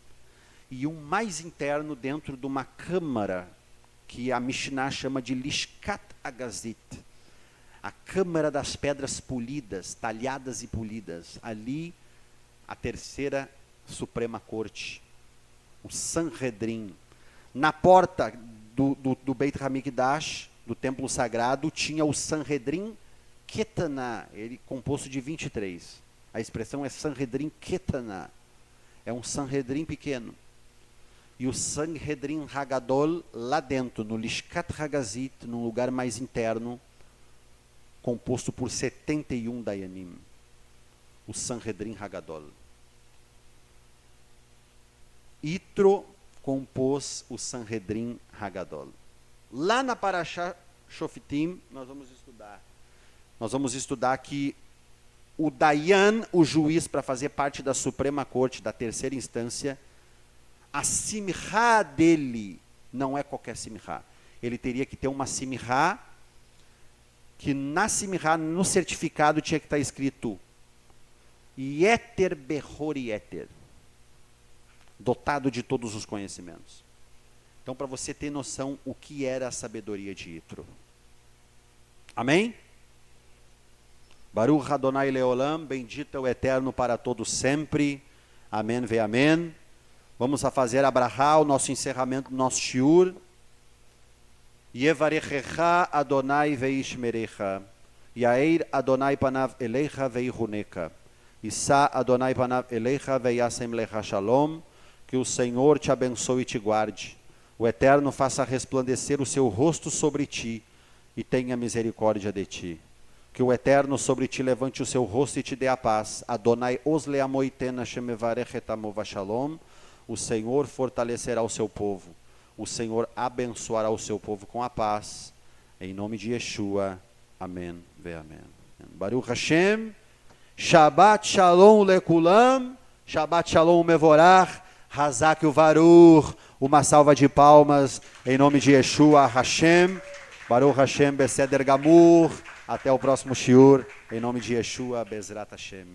E um mais interno dentro de uma câmara, que a Mishnah chama de Lishkat Agazit, a câmara das pedras polidas, talhadas e polidas. Ali, a terceira Suprema Corte, o Sanhedrin. Na porta do Beit HaMikdash, do Templo Sagrado, tinha o Sanhedrin Ketana, ele composto de 23. A expressão é Sanhedrin Ketana, é um Sanhedrin pequeno. E o Sanhedrin Hagadol lá dentro, no Lishkat Hagazit, num lugar mais interno, composto por 71 dayanim. O Sanhedrin Hagadol. Itro compôs o Sanhedrin Hagadol. Lá na Parashá Shoftim, nós vamos estudar que o Dayan, o juiz, para fazer parte da Suprema Corte, da terceira instância, a simchá dele não é qualquer simchá. Ele teria que ter uma simchá, que na simchá, no certificado, tinha que estar escrito Yeter Behor Yeter, dotado de todos os conhecimentos. Então, para você ter noção o que era a sabedoria de Itro. Amém? Baruch Adonai Leolam, bendito é o Eterno para todos sempre. Amém, ve amém. Vamos a fazer a brachá, o nosso encerramento do nosso shiur. Yevarechecha Adonai veishmerecha. Yair Adonai panav elecha veihuneka. Issa Adonai panav elecha veyasem lecha shalom. Que o Senhor te abençoe e te guarde. O Eterno faça resplandecer o seu rosto sobre ti e tenha misericórdia de ti. Que o Eterno sobre ti levante o seu rosto e te dê a paz. Adonai osle amoitena shemevarechet shalom. O Senhor fortalecerá o seu povo. O Senhor abençoará o seu povo com a paz. Em nome de Yeshua. Amém. Ve amém. Baruch Hashem. Shabbat shalom lekulam. Shabbat shalom mevorach. Hazak uvaruch. Uma salva de palmas. Em nome de Yeshua Hashem. Baruch Hashem beseder gamur. Até o próximo shiur. Em nome de Yeshua Bezrat Hashem.